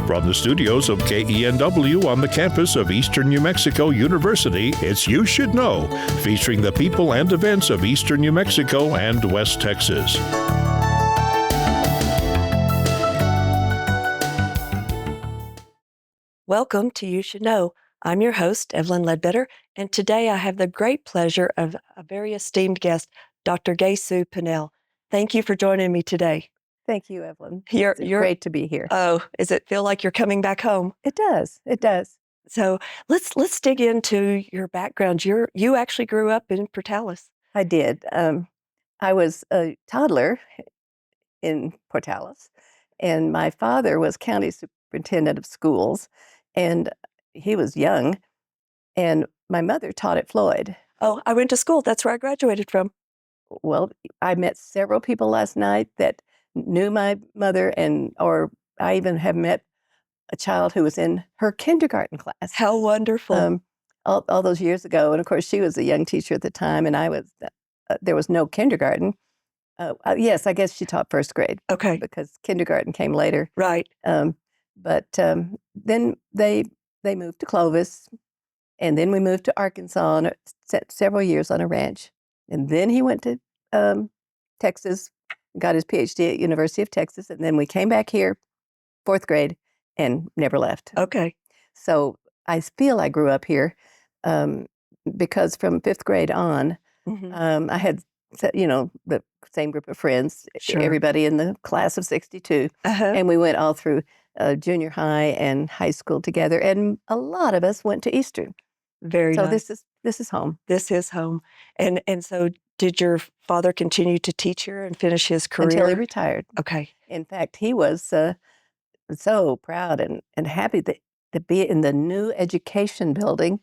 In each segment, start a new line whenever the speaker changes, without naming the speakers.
From the studios of KENW on the campus of Eastern New Mexico University, it's You Should Know, featuring the people and events of Eastern New Mexico and West Texas.
Welcome to You Should Know. I'm your host, Evelyn Ledbetter, and today I have the great pleasure of a very esteemed guest, Dr. Su Pinnell. Thank you for joining me today.
Thank you, Evelyn.
You're
great to be here.
Oh, does it feel like you're coming back home?
It does. It does.
So let's dig into your background. You actually grew up in Portales.
I did. I was a toddler in Portales, and my father was county superintendent of schools, and he was young, and my mother taught at Floyd.
Oh, I went to school. That's where I graduated from.
Well, I met several people last night that knew my mother, or I even have met a child who was in her kindergarten class.
How wonderful.
All those years ago. And of course, she was a young teacher at the time, and I was, there was no kindergarten. Yes, I guess she taught first grade.
Okay.
Because kindergarten came later.
Right.
But then they moved to Clovis, and then we moved to Arkansas and several years on a ranch. And then he went to Texas, got his PhD at University of Texas, and then we came back here, fourth grade, and never left.
Okay.
So I feel I grew up here because from fifth grade on, I had, the same group of friends,
Sure.
Everybody in the class of 62, and we went all through junior high and high school together, and a lot of us went to Eastern.
Very
so
nice.
This is home.
This is home. And so did your father continue to teach here and finish his career?
Until he retired.
Okay.
In fact, he was so proud and happy to be in the new education building,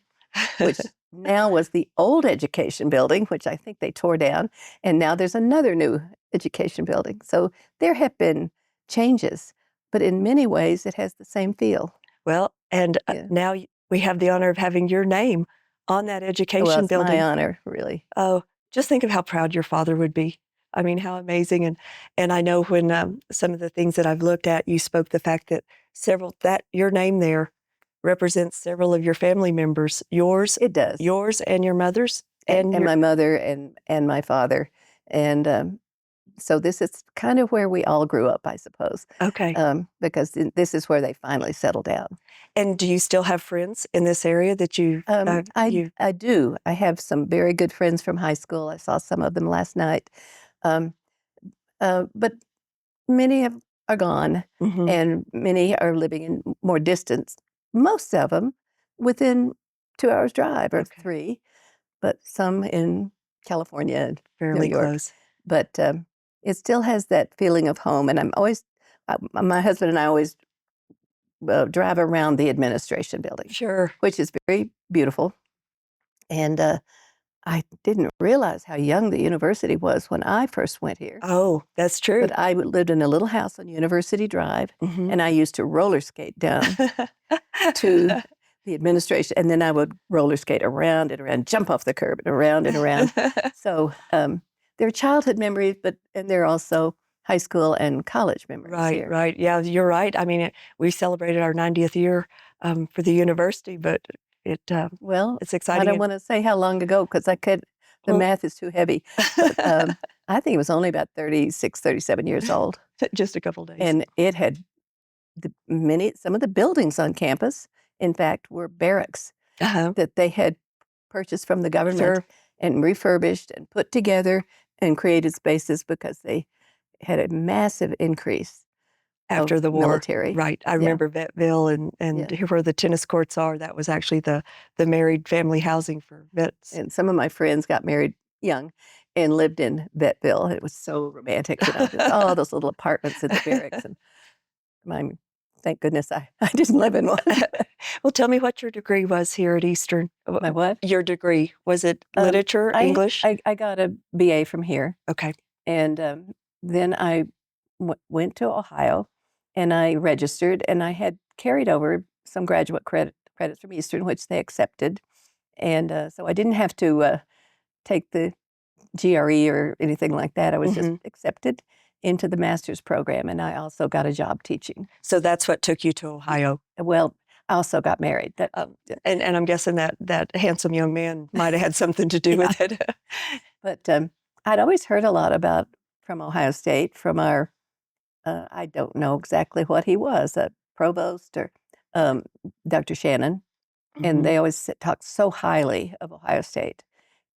which now was the old education building, which I think they tore down. And now there's another new education building. So there have been changes, but in many ways it has the same feel.
Well, and now we have the honor of having your name on that education
it's
building.
My honor, really.
Oh, just think of how proud your father would be. I mean, how amazing. And I know when some of the things that I've looked at, you spoke the fact that your name there represents several of your family members. Yours.
It does.
Yours and your mother's.
And my mother and my father. And so this is kind of where we all grew up, I suppose.
Okay.
Because this is where they finally settled down.
And do you still have friends in this area that you?
I do. I have some very good friends from high school. I saw some of them last night. But many are gone, and many are living in more distance. Most of them within 2 hours drive or 3, but some in California and
fairly
New York.
Close.
But it still has that feeling of home. And I'm always, my husband and I always drive around the administration building.
Sure.
Which is very beautiful. And I didn't realize how young the university was when I first went here.
Oh, that's true.
But I lived in a little house on University Drive, and I used to roller skate down to the administration, and then I would roller skate around and around, jump off the curb and around and around. So they're childhood memories, and they're also high school and college memories.
Right, right. Yeah, you're right. I mean, we celebrated our 90th year for the university, but it's exciting.
I don't want to say how long ago because the math is too heavy. But, I think it was only about 36, 37 years old.
Just a couple days.
And it had some of the buildings on campus, in fact, were barracks that they had purchased from the government and refurbished and put together and created spaces because they had a massive increase
after the war.
Military.
Right. I remember Vettville and where the tennis courts are, that was actually the married family housing for vets.
And some of my friends got married young and lived in Vettville. It was so romantic. All those little apartments in the barracks. And thank goodness I didn't live in one.
Well, tell me what your degree was here at Eastern.
My what?
Your degree. Was it literature, English?
I got a BA from here.
Okay.
And then I went to Ohio and I registered, and I had carried over some graduate credits from Eastern, which they accepted. And so I didn't have to take the GRE or anything like that. I was just accepted. into the master's program, and I also got a job teaching.
So that's what took you to Ohio.
Well, I also got married.
And I'm guessing that handsome young man might have had something to do with it.
But I'd always heard a lot from Ohio State, from our, I don't know exactly what he was, a provost or Dr. Shannon. And they always talked so highly of Ohio State.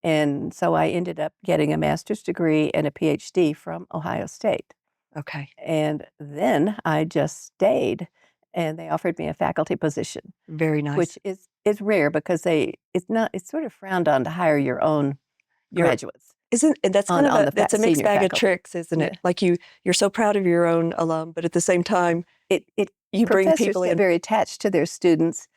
And so I ended up getting a master's degree and a PhD from Ohio State.
Okay.
And then I just stayed, and they offered me a faculty position.
Very nice.
Which is rare because it's sort of frowned on to hire your own graduates.
That's kind of that's a mixed bag of
faculty.
tricks, isn't it? Like you're so proud of your own alum, but at the same time, you bring people in.
Get very attached to their students,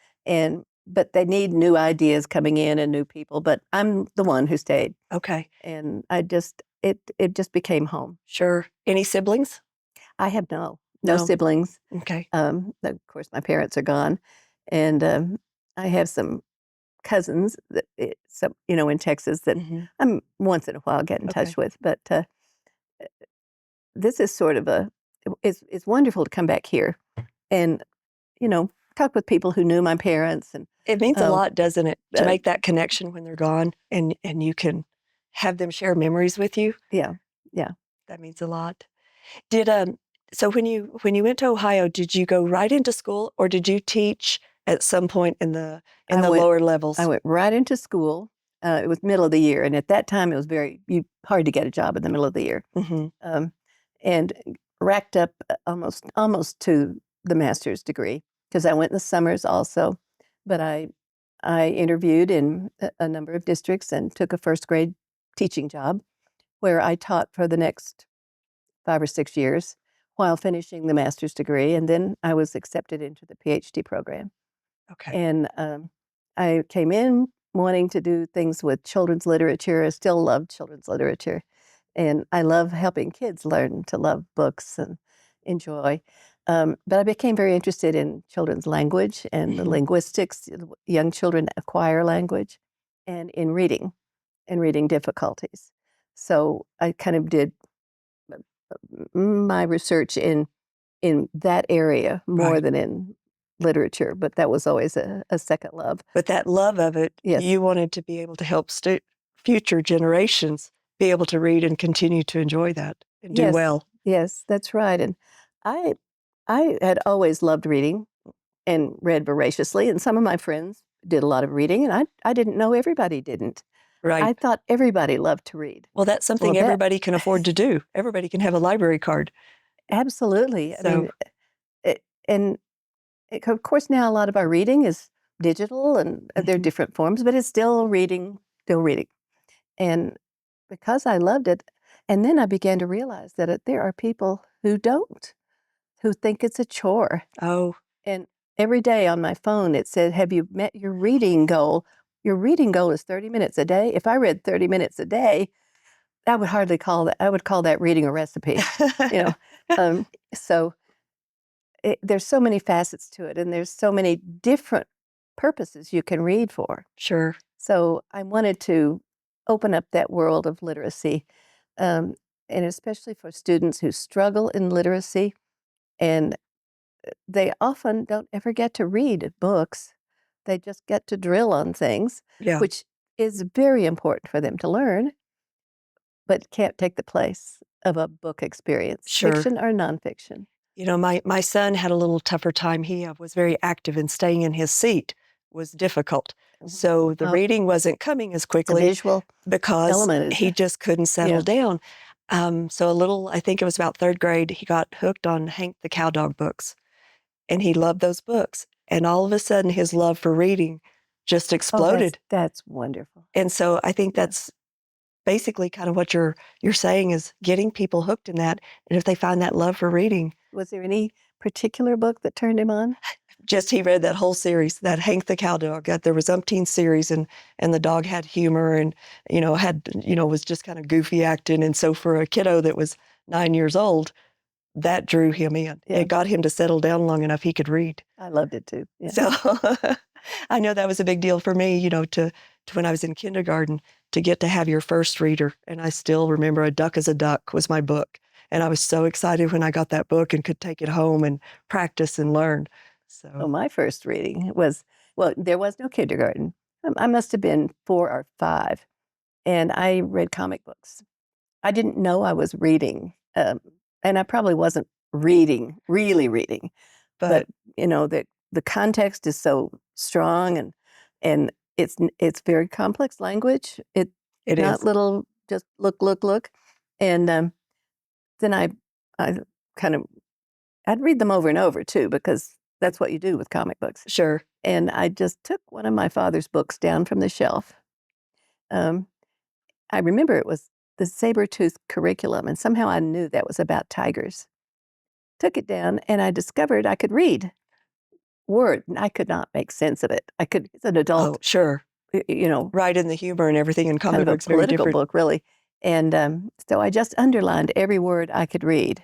but they need new ideas coming in and new people. But I'm the one who stayed.
Okay.
And it just became home.
Sure. Any siblings?
I have no siblings.
Okay.
Of course, my parents are gone, and I have some cousins that in Texas that I'm once in a while get in touch with. But this is sort of it's wonderful to come back here and talk with people who knew my parents. And
it means a lot, doesn't it, to make that connection when they're gone, and you can have them share memories with you.
Yeah.
That means a lot. So when you went to Ohio, did you go right into school, or did you teach at some point in the lower levels?
I went right into school. It was middle of the year, and at that time it was very hard to get a job in the middle of the year, and racked up almost to the master's degree, because I went in the summers also. But I interviewed in a number of districts and took a first grade teaching job where I taught for the next 5 or 6 years while finishing the master's degree, and then I was accepted into the PhD program.
Okay.
And I came in wanting to do things with children's literature. I still love children's literature, and I love helping kids learn to love books and enjoy. But I became very interested in children's language and the linguistics. Young children acquire language, and in reading and reading difficulties. So I kind of did my research in that area more than in literature, but that was always a second love.
But that love of it,
yes.
You wanted to be able to help future generations be able to read and continue to enjoy that and do well.
Yes, that's right. And I had always loved reading and read voraciously, and some of my friends did a lot of reading, and I didn't know everybody didn't.
Right.
I thought everybody loved to read.
Well, that's something everybody can afford to do. Everybody can have a library card.
Absolutely. Of course, now a lot of our reading is digital, and there are different forms, but it's still reading. And because I loved it, and then I began to realize that there are people who don't, who think it's a chore.
Oh.
And every day on my phone, it said, "Have you met your reading goal?" Your reading goal is 30 minutes a day. If I read 30 minutes a day, I would call that reading a recipe. So there's so many facets to it, and there's so many different purposes you can read for.
Sure.
So I wanted to open up that world of literacy, and especially for students who struggle in literacy, and they often don't ever get to read books. They just get to drill on things, which is very important for them to learn, but can't take the place of a book experience, fiction or nonfiction.
My son had a little tougher time. He was very active, and staying in his seat was difficult. So the reading wasn't coming as quickly
visual
because
element,
he just couldn't settle down. So I think it was about third grade, he got hooked on Hank the Cowdog books, and he loved those books. And all of a sudden, his love for reading just exploded.
That's wonderful.
And so I think that's basically kind of what you're saying, is getting people hooked in that. And if they find that love for reading.
Was there any particular book that turned him on?
Just he read that whole series, that Hank the Cowdog. There was umpteen series, and the dog had humor, and was just kind of goofy acting. And so for a kiddo that was 9 years old, that drew him in. It got him to settle down long enough he could read.
I loved it too. Yeah.
So I know that was a big deal for me, to when I was in kindergarten, to get to have your first reader. And I still remember A Duck is a Duck was my book. And I was so excited when I got that book and could take it home and practice and learn.
So
So
my first reading was, well, there was no kindergarten. I must have been 4 or 5, and I read comic books. I didn't know I was reading, and I probably wasn't reading, really reading, but the context is so strong, and it's very complex language. It's
it
not
is.
little just look, and then I kind of I'd read them over and over too, because that's what you do with comic books.
Sure.
And I just took one of my father's books down from the shelf. Um, I remember it was the saber-tooth curriculum, and somehow I knew that was about tigers. Took it down, and I discovered I could read word, and I could not make sense of it. I could, as an
Oh,
adult,
sure.
you know,
Right in the humor and everything in
kind
comic
of a
books very
political
different.
book, really. And so I just underlined every word I could read.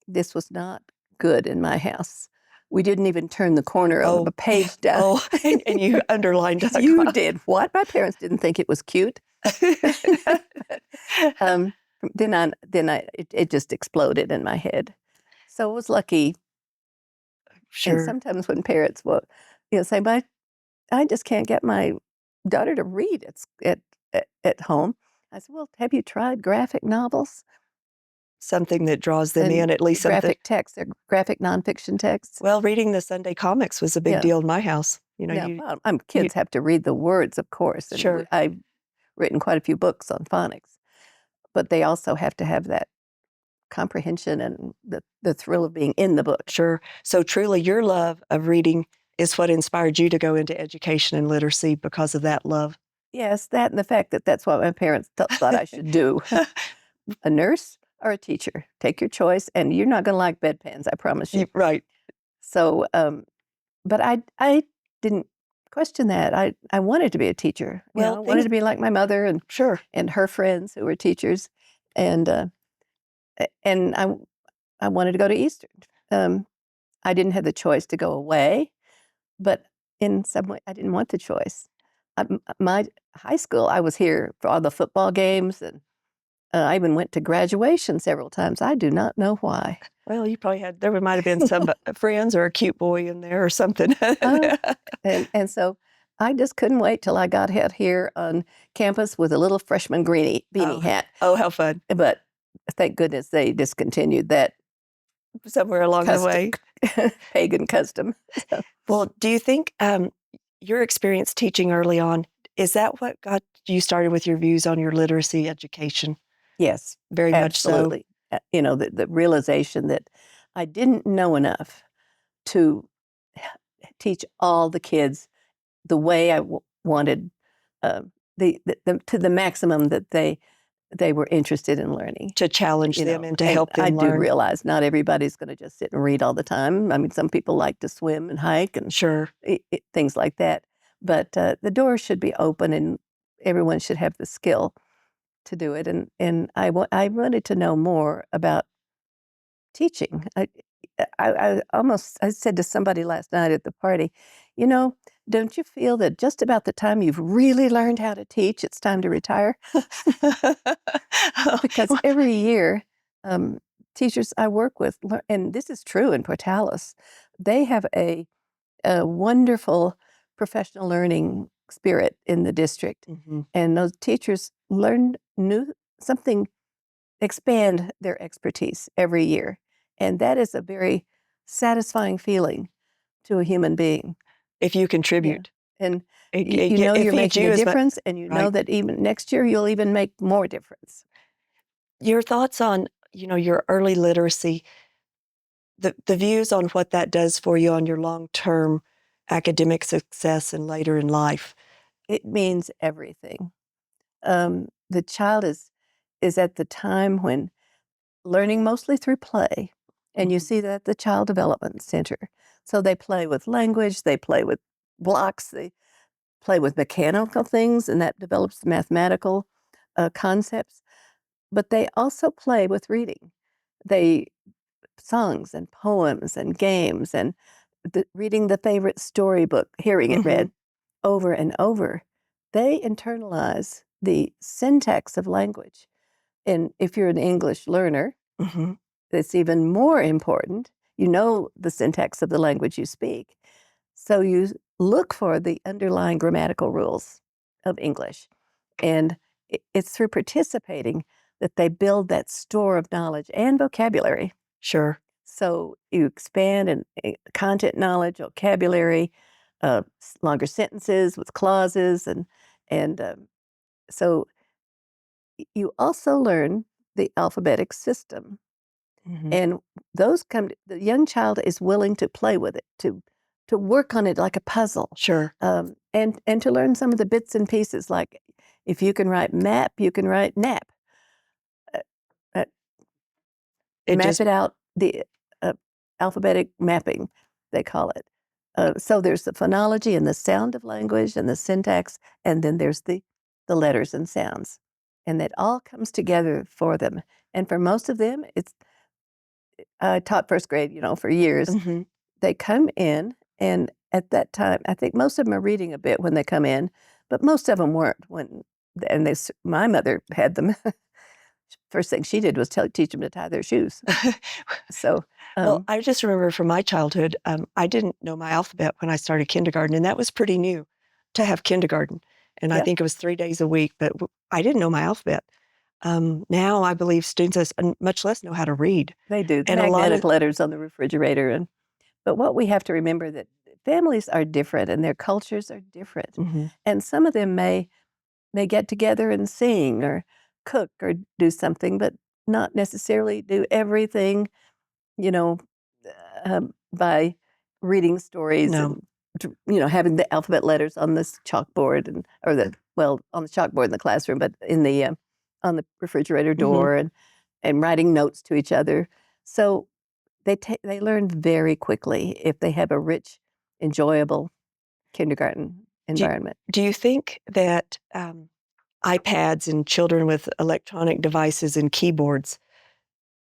This was not good in my house. We didn't even turn the corner of a
Oh,
page down.
oh, and you underlined
You did what? My parents didn't think it was cute. um, it just exploded in my head. So I was lucky. And
Sure.
sometimes when parents will, say, "But I just can't get my daughter to read at home." I said, "Well, have you tried graphic novels
Something that draws them
and
in, at least something.
graphic texts or graphic nonfiction texts?"
Well, reading the Sunday comics was a big
Yeah.
deal in my house.
Yeah, well, kids have to read the words, of course, and
Sure.
I've written quite a few books on phonics, but they also have to have that comprehension and the thrill of being in the book.
Sure. So truly, your love of reading is what inspired you to go into education and literacy because of that love.
Yes, that and the fact that that's what my parents thought I should do. A nurse or a teacher. Take your choice, and you're not going to like bedpans, I promise you.
Right.
So, but I didn't question that. I wanted to be a teacher.
Well,
I wanted to be like my mother
Sure.
and her friends who were teachers, and I wanted to go to Eastern. I didn't have the choice to go away, but in some way, I didn't want the choice. My high school, I was here for all the football games, and I even went to graduation several times. I do not know why.
Well, you probably there might have been some friends or a cute boy in there or something.
And so I just couldn't wait till I got out here on campus with a little freshman beanie hat.
Oh, how fun.
But thank goodness they discontinued that
Somewhere along the way.
pagan custom.
Well, do you think your experience teaching early on, is that what got you started with your views on your literacy education?
Yes,
Very much so.
absolutely. The realization that I didn't know enough to teach all the kids the way I wanted, to the maximum that they were interested in learning.
To challenge them and to help them
I
learn.
do realize not everybody's going to just sit and read all the time. I mean, some people like to swim and hike and
Sure.
things like that. But the doors should be open, and everyone should have the skill to do it. And I wanted to know more about teaching. I said to somebody last night at the party, don't you feel that just about the time you've really learned how to teach, it's time to retire? Because every year, teachers I work with, and this is true in Portales, they have a wonderful professional learning spirit in the district.
Mhm.
And those teachers learn something, expand their expertise every year. And that is a very satisfying feeling to a human being.
If you contribute.
And
It
you're
feeds
making
you
a
as much.
difference, and you know
Right.
that even next year you'll even make more difference.
Your thoughts on, your early literacy, the views on what that does for you on your long-term academic success and later in life.
It means everything. The child is at the time when learning mostly through play, and you
Mhm.
see that at the Child Development Center. So they play with language, they play with blocks, they play with mechanical things, and that develops mathematical concepts. But they also play with reading. They songs and poems and games and reading the favorite storybook, hearing it read over and over. They internalize the syntax of language. And if you're an English learner,
Mhm.
It's even more important. You know the syntax of the language you speak. So you look for the underlying grammatical rules of English. And it's through participating that they build that store of knowledge and vocabulary.
Sure.
So you expand in content knowledge, vocabulary, longer sentences with clauses, and so you also learn the alphabetic system,
Mhm.
and those come. The young child is willing to play with it, to work on it like a puzzle,
Sure.
and to learn some of the bits and pieces. Like if you can write map, you can write nap. Uh, uh,
It
Map
just
it out, the alphabetic mapping, they call it. So there's the phonology and the sound of language and the syntax, and then there's the letters and sounds. And that all comes together for them. And for most of them, I taught first grade, for years.
Mhm.
They come in, and at that time, I think most of them are reading a bit when they come in, but most of them weren't and my mother had them. First thing she did was teach them to tie their shoes. So,
Well, I just remember from my childhood, I didn't know my alphabet when I started kindergarten, and that was pretty new to have kindergarten. And I
yeah,
think it was 3 days a week, but I didn't know my alphabet. Now I believe students much less know how to read.
they do. The
And a lot
magnetic
of
letters on the refrigerator, but what we have to remember that families are different and their cultures are different,
Mhm.
and some of them may get together and sing or cook or do something, but not necessarily do everything, you know, by reading stories
No.
and having the alphabet letters on this chalkboard on the chalkboard in the classroom, but in the on the refrigerator
Mhm.
door and writing notes to each other. So they learn very quickly if they have a rich, enjoyable kindergarten
Do
environment.
do you think that, iPads and children with electronic devices and keyboards,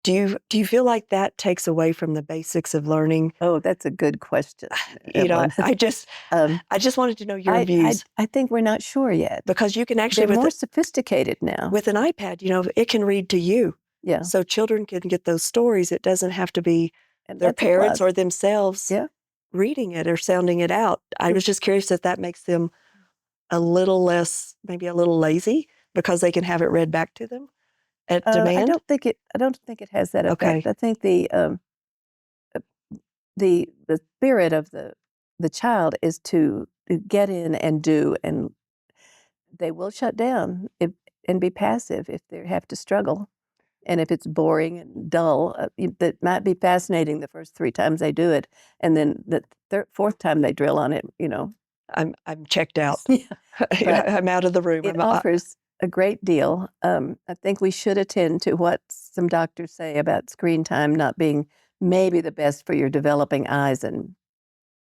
do you feel like that takes away from the basics of learning?
Oh, that's a good question,
You know,
Evelyn.
I just
um,
I just wanted to know your
I, I
views
I think we're not sure yet.
because you can actually
They're more sophisticated now.
with an iPad, it can read to you.
Yeah,
So children can get those stories. It doesn't have to be
and
their
that's a
parents
plus.
or themselves
Yeah.
reading it or sounding it out. I was just curious if that makes them a little less, maybe a little lazy because they can have it read back to them at
I
demand.
don't think it has that effect.
Okay.
I think the spirit of the child is to get in and do, and they will shut down and be passive if they have to struggle. And if it's boring and dull, that might be fascinating the first 3 times they do it, and then the fourth time they drill on it,
I'm checked out.
Yeah, but
I'm out of the room.
it offers a great deal. I think we should attend to what some doctors say about screen time not being maybe the best for your developing eyes and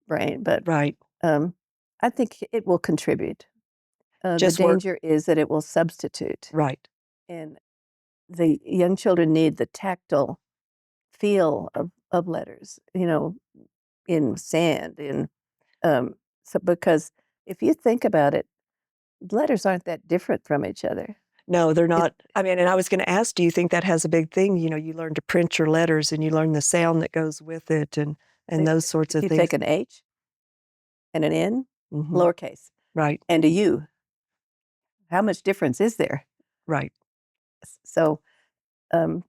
brain, but
right.
um, I think it will contribute. The
Just work.
danger is that it will substitute,
Right.
and the young children need the tactile feel of letters, in sand, um, so because if you think about it, letters aren't that different from each other.
No, they're
It
not. I mean, and I was going to ask, do you think that has a big thing? You learn to print your letters and you learn the sound that goes with it and
if
those sorts
if
of
you
things.
take an H and an N,
Hmm.
lowercase,
Right.
and a U, how much difference is there?
Right.
So, um,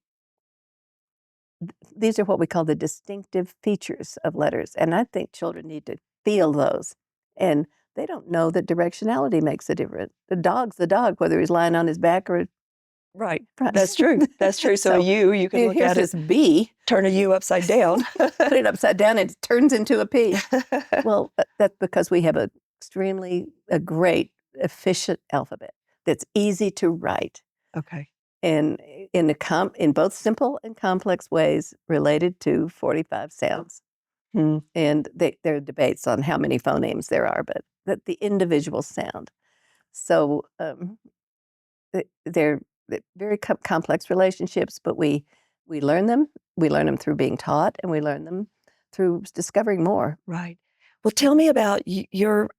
these are what we call the distinctive features of letters, and I think children need to feel those, and they don't know that directionality makes a difference. The dog's the dog, whether he's lying on his back or
Right.
front.
That's true. That's true. So a
So,
U, you can look
here's
at it,
this B,
turn a U upside down.
put it upside down, and it turns into a P. Well, that's because we have a great, efficient alphabet that's easy to write,
Okay.
and in both simple and complex ways related to 45 sounds.
Hmm.
And there are debates on how many phonemes there are, but the individual sound. So they're very complex relationships, but we learn them. We learn them through being taught, and we learn them through discovering more.
Right. Well, tell me about your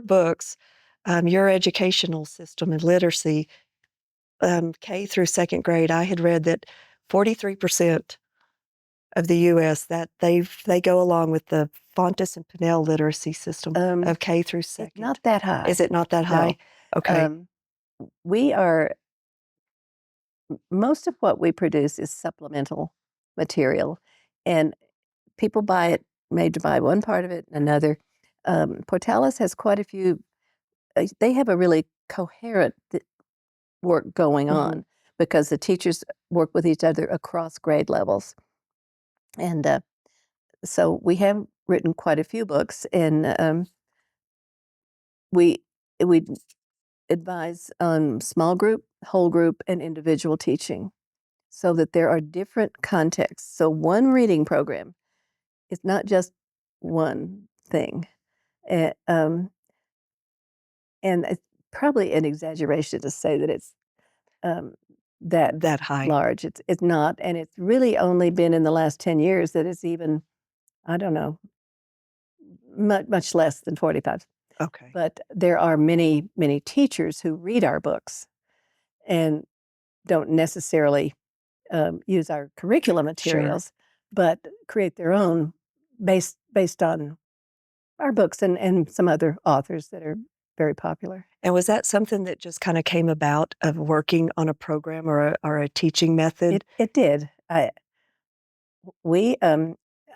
books, your educational system and literacy, K through second grade. I had read that 43% of the U.S. that they go along with the Fountas and Pinnell Literacy System of K through
It's
second.
not that high.
Is it not that high?
No.
Okay.
We are, most of what we produce is supplemental material, and people buy it, made to buy one part of it and another. Portales has quite a few, they have a really coherent work going on because the teachers work with each other across grade levels. And so we have written quite a few books, and we advise on small group, whole group, and individual teaching so that there are different contexts. So one reading program is not just one thing. And, and it's probably an exaggeration to say that it's that
high.
large. It's not, and it's really only been in the last 10 years that it's even, I don't know, much less than 45.
Okay.
But there are many, many teachers who read our books and don't necessarily use our curriculum materials, but create their own based on our books and some other authors that are very popular.
And was that something that just kind of came about of working on a program or a teaching method?
It did.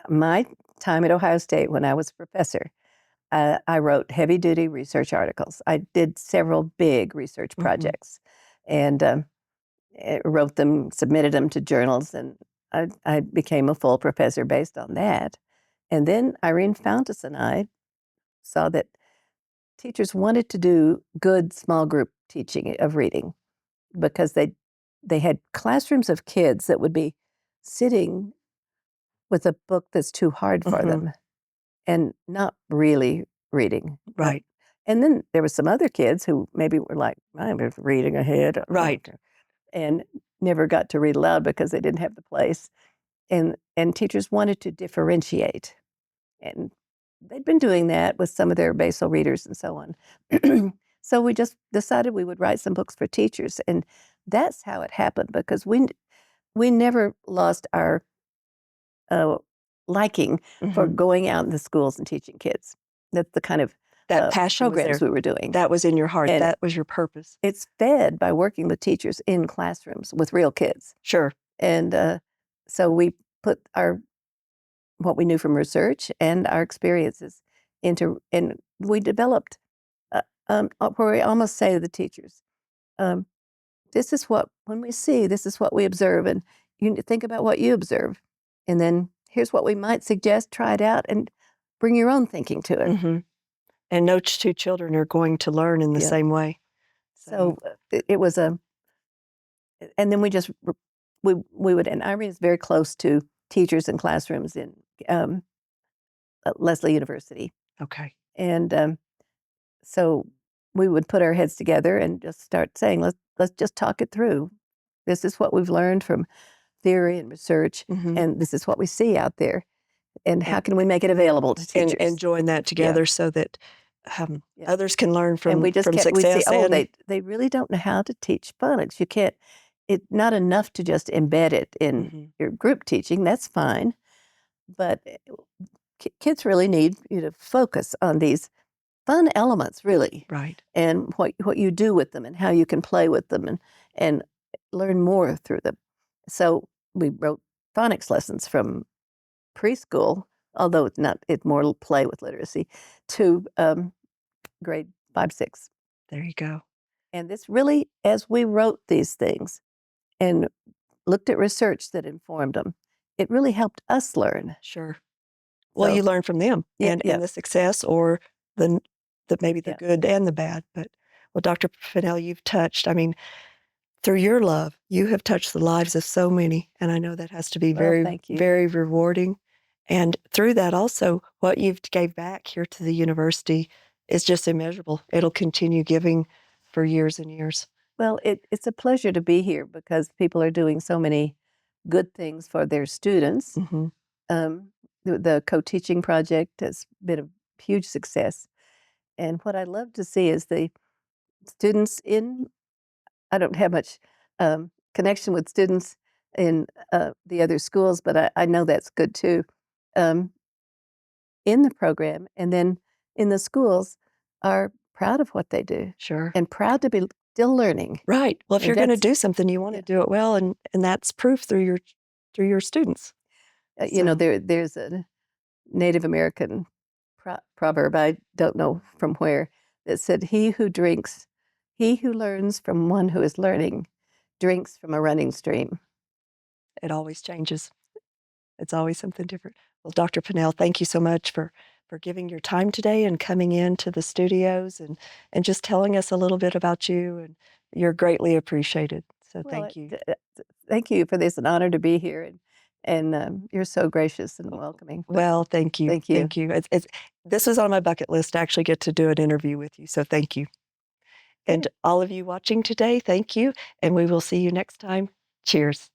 My time at Ohio State when I was a professor, I wrote heavy-duty research articles. I did several big research projects, and wrote them, submitted them to journals, and I became a full professor based on that. And then Irene Fountas and I saw that teachers wanted to do good small group teaching of reading because they had classrooms of kids that would be sitting with a book that's too hard for them and not really reading.
Right.
And then there were some other kids who maybe were like, I'm just reading ahead.
Right.
And never got to read aloud because they didn't have the place. And teachers wanted to differentiate. And they'd been doing that with some of their basal readers and so on. So we just decided we would write some books for teachers. And that's how it happened because we never lost our liking for going out in the schools and teaching kids. That's the kind of
that passion
programs we were doing.
That was in your heart.
And
that was your purpose.
It's fed by working with teachers in classrooms with real kids.
Sure.
And so we put what we knew from research and our experiences into, and we developed where we almost say to the teachers, this is what, when we see, this is what we observe, and you need to think about what you observe. And then here's what we might suggest, try it out, and bring your own thinking to it.
And no two children are going to learn in the same way.
So it was and then we just, we would, and Irene is very close to teachers and classrooms in Lesley University.
Okay.
And so we would put our heads together and just start saying, let's just talk it through. This is what we've learned from theory and research, and this is what we see out there. And how can we make it available to teachers?
And join that together so that others can learn from,
we just
success.
We'd say, they really don't know how to teach phonics. You can't, it's not enough to just embed it in your group teaching. That's fine. But kids really need you to focus on these fun elements, really.
Right.
And what you do with them and how you can play with them and learn more through them. So we wrote phonics lessons from preschool, although it's more play with literacy, to grade 5, 6.
There you go.
And this really, as we wrote these things and looked at research that informed them, it really helped us learn.
Sure. Well, you learn from them and the success or maybe the good and the bad. But, well, Dr. Pinnell, you've touched, I mean, through your love, you have touched the lives of so many. And I know that has to be very, very rewarding. And through that also, what you've gave back here to the university is just immeasurable. It'll continue giving for years and years.
Well, it's a pleasure to be here because people are doing so many good things for their students. The co-teaching project has been a huge success. And what I love to see is the students I don't have much connection with students in the other schools, but I know that's good too. Um, in the program, and then in the schools, are proud of what they do
Sure.
and proud to be still learning.
Right. Well, if
And
you're going to
that's
do something, you want to
yeah.
do it well, and that's proof through your students.
You know,
So
there's a Native American proverb, I don't know from where, that said, he who learns from one who is learning, drinks from a running stream.
it always changes. It's always something different. Well, Dr. Pinnell, thank you so much for giving your time today and coming into the studios and just telling us a little bit about you. And you're greatly appreciated. So
Well,
thank you.
thank you for this. It's an honor to be here, and you're so gracious and welcoming.
Well, thank you.
Thank you.
Thank you. This was on my bucket list to actually get to do an interview with you. So thank you. And
Good.
all of you watching today, thank you. And we will see you next time. Cheers.